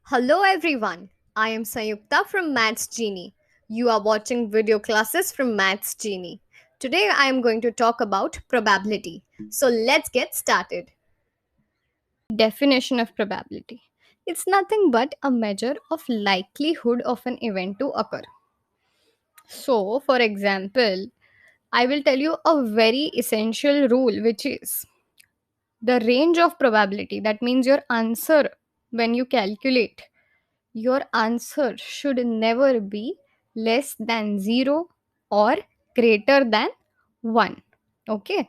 Hello everyone, I am Sayukta from MathsGenii. You are watching video classes from MathsGenii. Today I am going to talk about probability. So let's get started. Definition of probability. It's nothing but a measure of likelihood of an event to occur. So, for example, I will tell you a very essential rule which is the range of probability. That means your answer when you calculate your answer should never be less than 0 or greater than 1. Okay,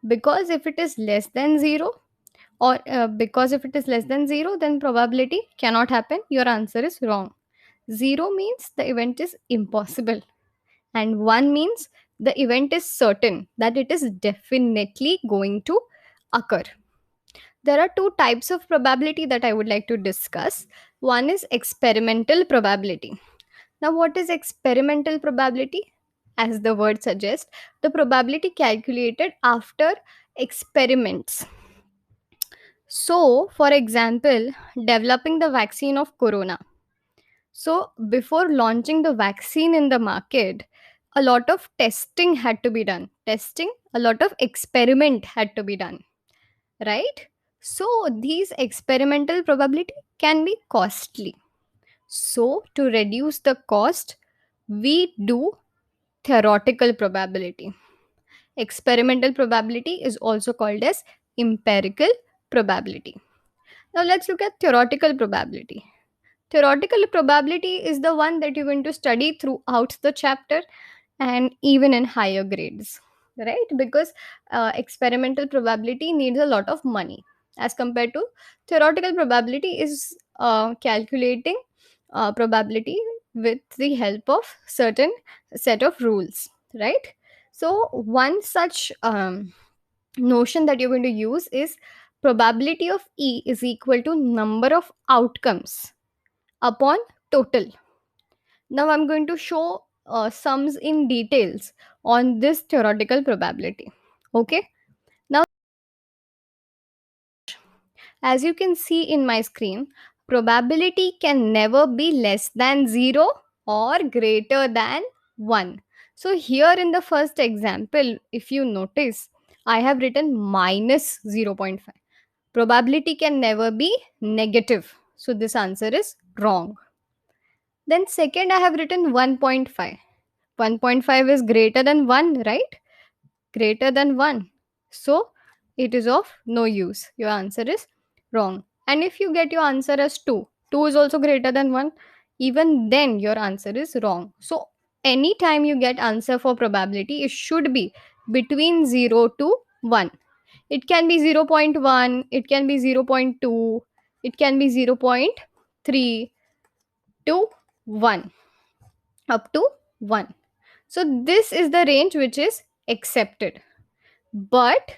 because if it is less than 0 because if it is less than 0, then probability cannot happen, your answer is wrong. 0 means the event is impossible, and 1 means the event is certain that it is definitely going to occur. There are two types of probability that I would like to discuss. One is experimental probability. Now, what is experimental probability? As the word suggests, the probability calculated after experiments. So, for example, developing the vaccine of corona. So, before launching the vaccine in the market, a lot of testing had to be done. Testing, a lot of experiment had to be done, right? So these experimental probability can be costly. So to reduce the cost, we do theoretical probability. Experimental probability is also called as empirical probability. Now let's look at theoretical probability. Theoretical probability is the one that you're going to study throughout the chapter and even in higher grades, right? Because experimental probability needs a lot of money as compared to theoretical probability is calculating probability with the help of certain set of rules, right? So one such notion that you're going to use is probability of E is equal to number of outcomes upon total. Now I'm going to show sums in details on this theoretical probability. Okay. Now, as you can see in my screen, probability can never be less than 0 or greater than 1. So here in the first example, if you notice, I have written minus 0.5. Probability can never be negative. So this answer is wrong. Then second, I have written 1.5. 1.5 is greater than 1, right? Greater than 1. So it is of no use. Your answer is wrong. And if you get your answer as 2, 2 is also greater than 1, even then your answer is wrong. So anytime you get answer for probability, it should be between 0 to 1. It can be 0.1, it can be 0.2, it can be 0.3 to 1, up to 1. So this is the range which is accepted. But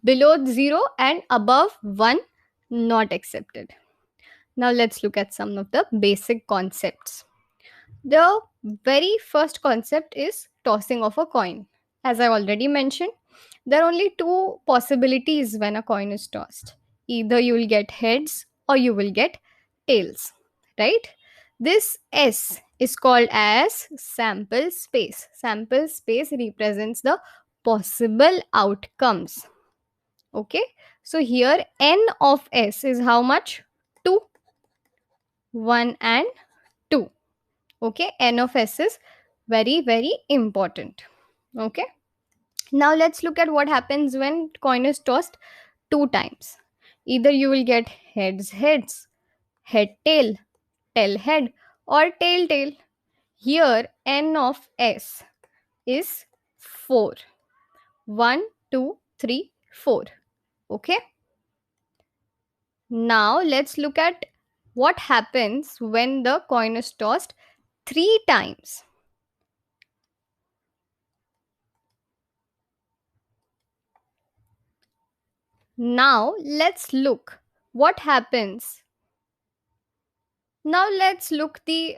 below 0 and above 1, not accepted. Now let's look at some of the basic concepts. The very first concept is tossing of a coin. As I already mentioned, there are only two possibilities when a coin is tossed. Either you will get heads or you will get tails, right? This S is called as sample space. Sample space represents the possible outcomes. Okay, so here n of S is how much? 2, 1 and 2. Okay, n of S is very, very important. Okay, now let's look at what happens when coin is tossed two times. Either you will get heads heads, head tail, tail head, or tail tail. Here n of S is 4. 1, 2, 3, 4. Okay, now let's look at what happens when the coin is tossed three times. Now let's look what happens. Now let's look the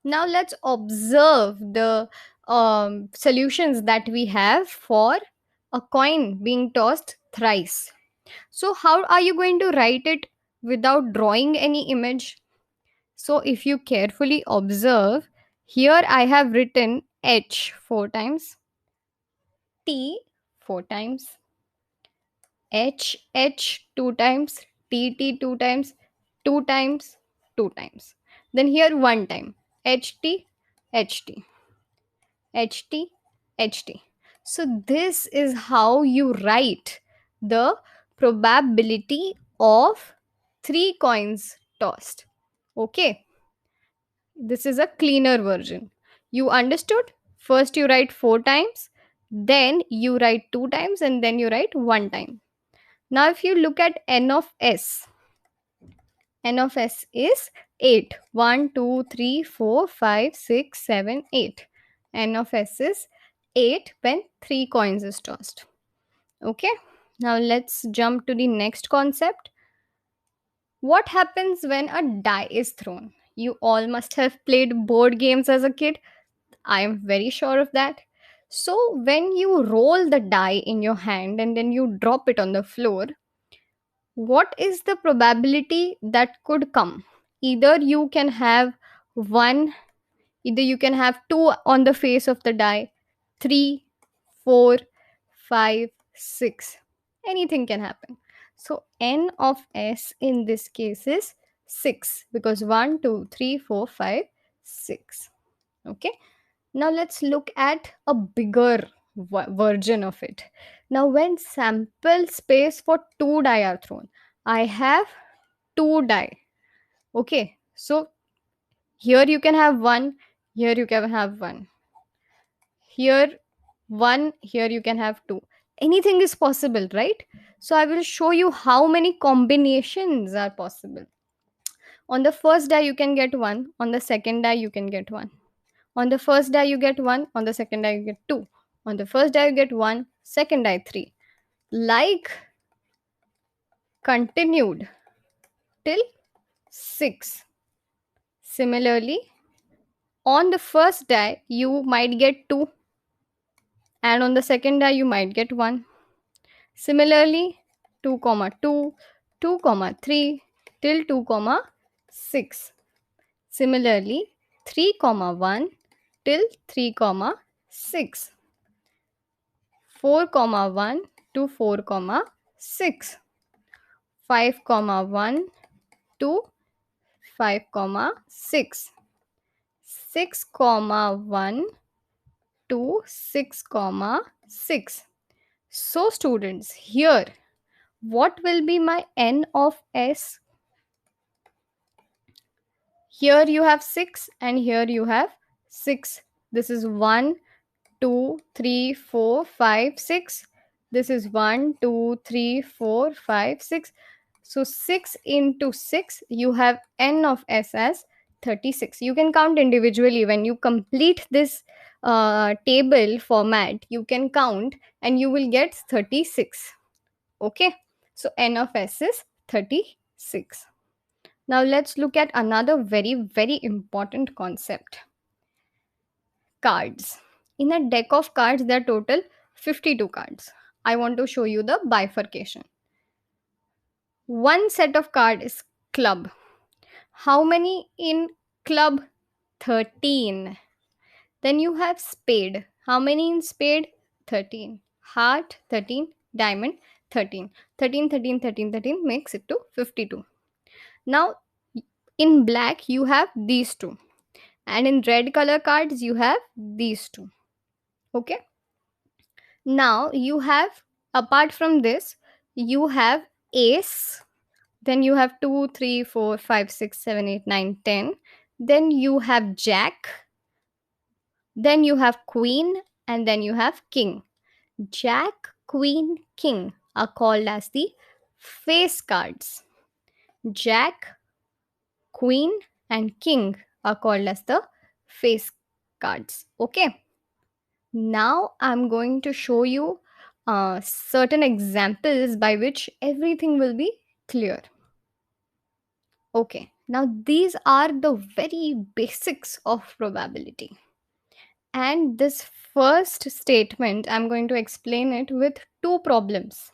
now let's observe the solutions that we have for a coin being tossed thrice. So how are you going to write it without drawing any image. So if you carefully observe, here I have written H 4 times, T 4 times, H 2 times, T 2 times, 2 times, 2 times. Then here one time, HT, HT, HT, HT. So this is how you write the probability of 3 coins tossed. Okay, this is a cleaner version. You understood? First you write 4 times, then you write 2 times, and then you write 1 time. Now if you look at n of s, n of s is 8. 1, 2, 3, 4, 5, 6, 7, 8. N of s is 8 when 3 coins is tossed. Okay. Now let's jump to the next concept. What happens when a die is thrown? You all must have played board games as a kid. I am very sure of that. So, when you roll the die in your hand and then you drop it on the floor, what is the probability that could come? Either you can have one, either you can have two on the face of the die, three, four, five, six. Anything can happen. So n of s in this case is 6 because 1, 2, 3, 4, 5, 6. Okay. Now let's look at a bigger version of it. Now, when sample space for two die are thrown, I have two die. Okay. So here you can have one, here you can have one. Here one, here you can have two. Anything is possible, right? So I will show you how many combinations are possible. On the first die you can get one, on the second die you can get one. On the first die you get one, on the second die you get two. On the first die you get one, second die three. Like continued till 6. Similarly, on the first die you might get 2, and on the second die you might get 1. Similarly, 2 comma 2, 2 comma 3 till 2 comma 6. Similarly, 3 comma 1 till 3 comma 6. 4 comma 1 to 4 comma 6. 5 comma 1 to 5 comma 6. 6 comma 1 to 6 comma 6. So students, here what will be my n of s? Here you have 6 and here you have 6. This is 1, 2, 3, 4, 5, 6. This is 1, 2, 3, 4, 5, 6. So 6 into 6, you have n of s as 36. You can count individually. When you complete this table format, you can count and you will get 36. Okay. So n of s is 36. Now let's look at another very, very important concept. Cards. In a deck of cards, there are total 52 cards. I want to show you the bifurcation. One set of card is club. How many in club? 13. Then you have spade. How many in spade? 13. Heart, 13. Diamond, 13. 13, 13, 13, 13 makes it to 52. Now, in black, you have these two. And in red color cards, you have these two. Okay. Now, you have, apart from this, you have ace. Then you have 2, 3, 4, 5, 6, 7, 8, 9, 10. Then you have jack. Then you have queen. And then you have king. Jack, queen, king are called as the face cards. Jack, queen, and king are called as the face cards. Okay. Now I'm going to show you certain examples by which everything will be clear. Okay, now these are the very basics of probability. And this first statement, I'm going to explain it with two problems.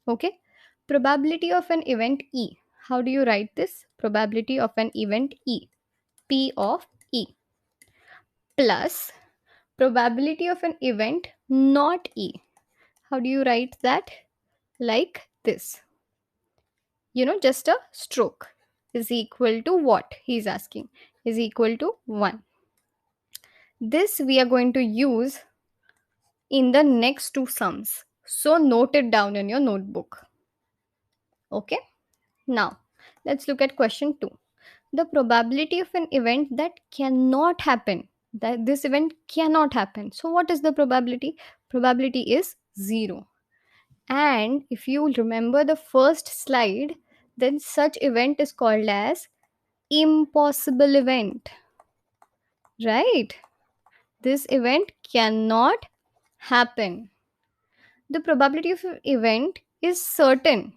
Okay, probability of an event E. How do you write this? Probability of an event E, P of E, plus probability of an event not E. How do you write that? Like this. Just a stroke is equal to what? He's asking. Is equal to 1. This we are going to use in the next two sums. So note it down in your notebook. Okay. Now, let's look at question 2. The probability of an event that cannot happen. That this event cannot happen. So what is the probability? Probability is 0. And if you remember the first slide, then such event is called as impossible event. Right? This event cannot happen. The probability of an event is certain.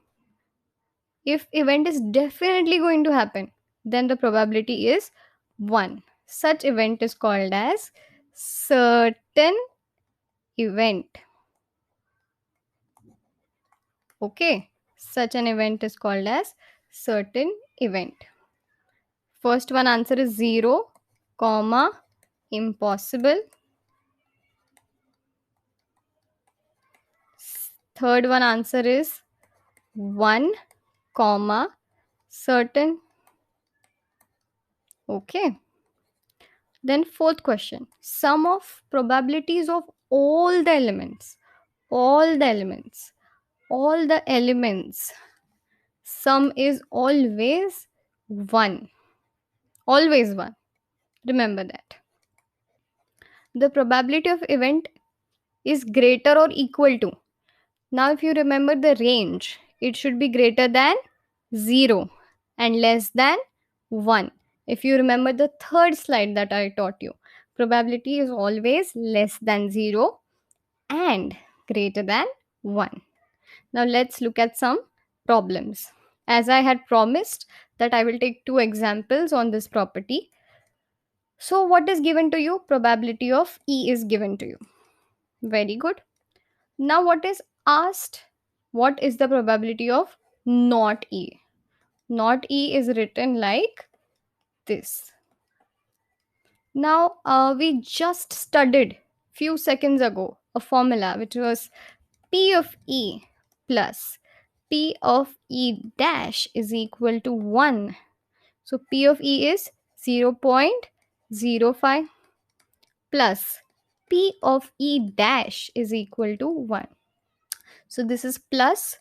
If event is definitely going to happen, then the probability is 1. Such event is called as certain event. Okay, such an event is called as certain event. First one answer is 0, comma, impossible. Third one answer is 1, comma, certain. Okay. Then fourth question. Sum of probabilities of all the elements. All the elements. All the elements. Sum is always 1. Always 1. Remember that. The probability of event is greater or equal to. Now if you remember the range, it should be greater than 0 and less than 1. If you remember the third slide that I taught you, probability is always less than 0 and greater than 1. Now let's look at some problems. As I had promised that I will take two examples on this property. So what is given to you? Probability of E is given to you. Very good. Now what is asked? What is the probability of not E? Not E is written like this. Now we just studied few seconds ago a formula which was P of E plus P of E dash is equal to 1. So P of E is 0.05 plus P of E dash is equal to 1. So this is plus,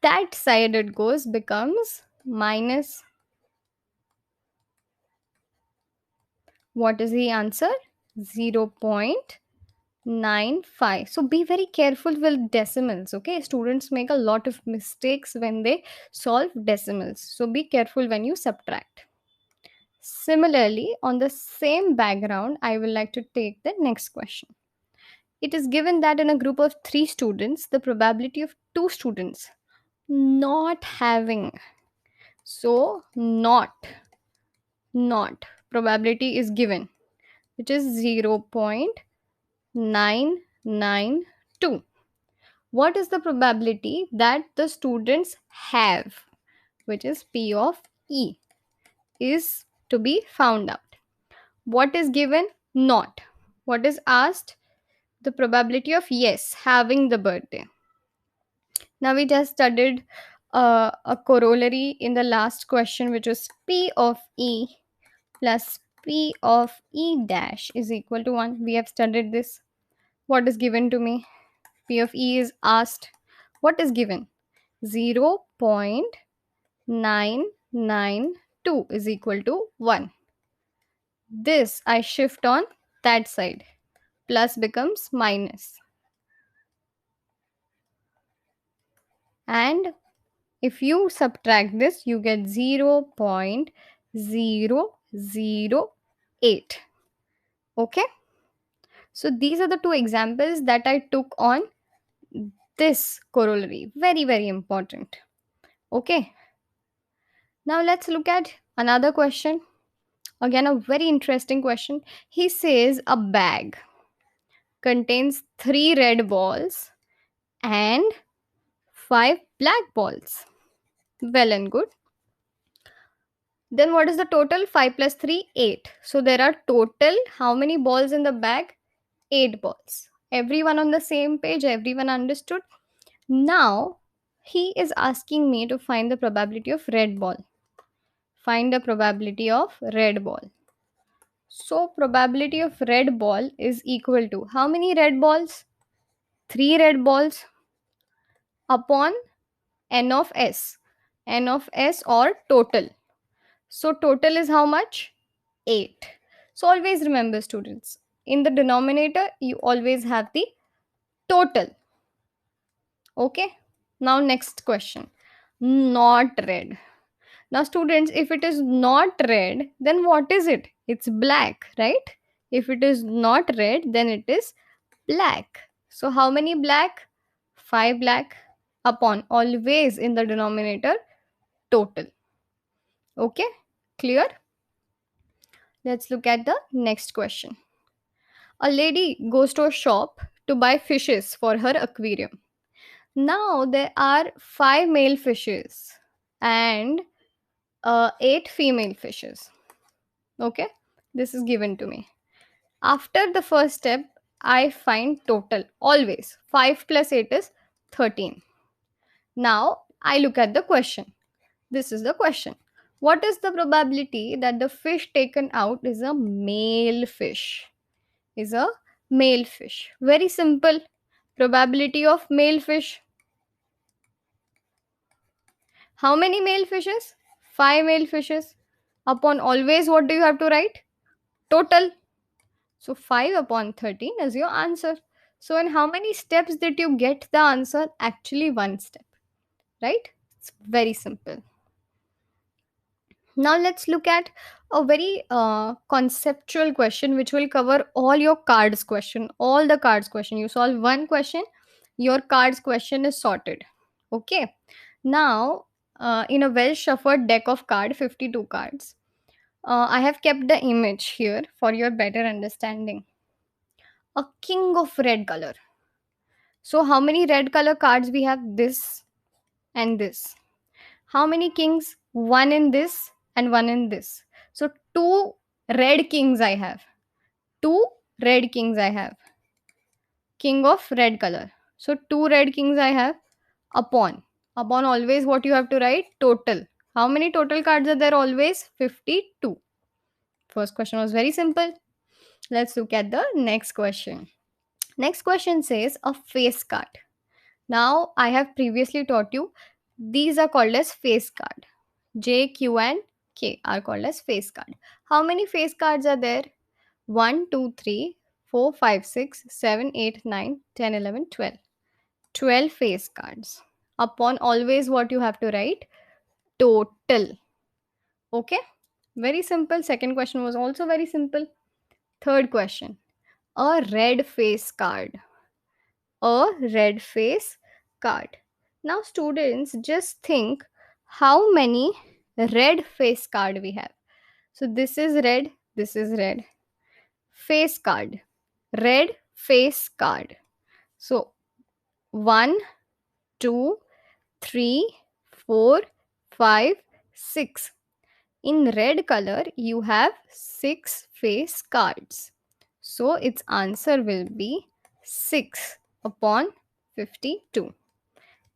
that side it goes becomes minus. What is the answer? 0.95. So be very careful with decimals. Okay, students make a lot of mistakes when they solve decimals, so be careful when you subtract. Similarly, on the same background, I would like to take the next question. It is given that in a group of 3 students, the probability of 2 students not having, so not probability is given, which is 0.992. What is the probability that the students have, which is P of E, is to be found out? What is given? Not. What is asked? The probability of yes, having the birthday. Now we just studied a corollary in the last question, which was P of E plus P of E dash is equal to 1. We have studied this. What is given to me? P of E is asked. What is given? 0.992 is equal to 1. This I shift on that side. Plus becomes minus. And if you subtract this, you get 0.008. Okay. So these are the two examples that I took on this corollary. Very, very important. Okay. Now let's look at another question. Again, a very interesting question. He says a bag contains 3 red balls and 5 black balls. Well and good. Then what is the total? 5 plus 3, 8. So there are total how many balls in the bag? 8 balls. Everyone on the same page, everyone understood. Now he is asking me to find the probability of red ball. Find the probability of red ball. So probability of red ball is equal to how many red balls? 3 red balls upon n of s. N of s or total. So total is how much? 8. So always remember students, in the denominator you always have the total. Okay. Now next question. Not red. Now students, if it is not red, then what is it? It's black, right? If it is not red, then it is black. So how many black? 5 black upon always in the denominator total. Okay, clear? Let's look at the next question. A lady goes to a shop to buy fishes for her aquarium. Now there are 5 male fishes and 8 female fishes. Okay, this is given to me. After the first step, I find total always 5 plus 8 is 13. Now I look at the question. This is the question. What is the probability that the fish taken out is a male fish? Is a male fish. Very simple. Probability of male fish. How many male fishes? 5 male fishes. Upon always, what do you have to write? Total. So 5 upon 13 is your answer. So in how many steps did you get the answer? Actually, one step. Right? It's very simple. Now let's look at a very conceptual question which will cover all your cards question, all the cards question. You solve one question, your cards question is sorted. Okay. Now, in a well shuffled deck of card, 52 cards, I have kept the image here for your better understanding. A king of red color. So how many red color cards we have? This and this. How many kings? One in this and one in this. So two red kings I have. Two red kings I have. King of red color. So two red kings I have upon. Upon always what you have to write? Total. How many total cards are there always? 52. First question was very simple. Let's look at the next question. Next question says a face card. Now I have previously taught you these are called as face card. J, Q, and K are called as face card. How many face cards are there? 1, 2, 3, 4, 5, 6, 7, 8, 9, 10, 11, 12. 12 face cards. Upon always what you have to write? Total. Okay? Very simple. Second question was also very simple. Third question. A red face card. A red face card. Now students, just think how many red face card we have. So this is red, this is red. Face card. Red face card. So 1, 2, 3, 4, 5, 6. In red color, you have 6 face cards. So its answer will be 6 upon 52.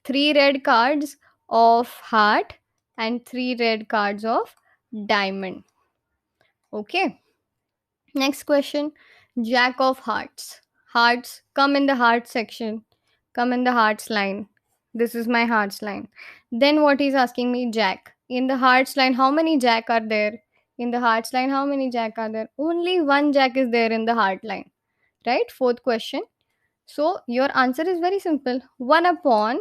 3 red cards of heart and 3 red cards of diamond. Okay. Next question. Jack of hearts. Hearts, come in the heart section. Come in the hearts line. This is my hearts line. Then what he's asking me? Jack. In the hearts line, how many jack are there? In the hearts line, how many jack are there? Only one jack is there in the heart line. Right? Fourth question. So your answer is very simple. 1 upon,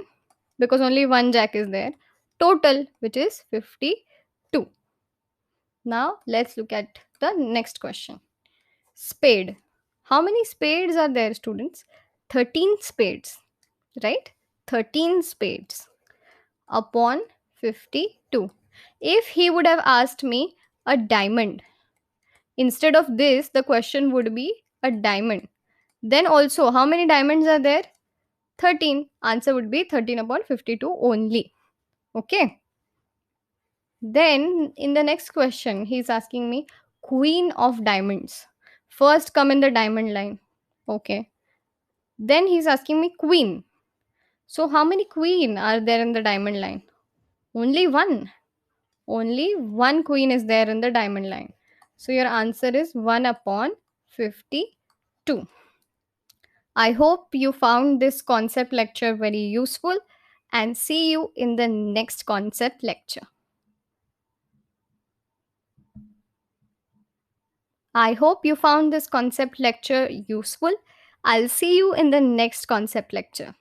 because only one jack is there, total, which is 52. Now let's look at the next question. Spade. How many spades are there, students? 13 spades, right? 13 spades upon 52. If he would have asked me a diamond, instead of this, the question would be a diamond. Then also, how many diamonds are there? 13. Answer would be 13 upon 52 only. Okay. Then in the next question, he's asking me queen of diamonds. First come in the diamond line. Okay. Then he's asking me queen. So how many queen are there in the diamond line? Only one. Only one queen is there in the diamond line. So your answer is 1 upon 52. I hope you found this concept lecture very useful and see you in the next concept lecture. I hope you found this concept lecture useful. I'll see you in the next concept lecture.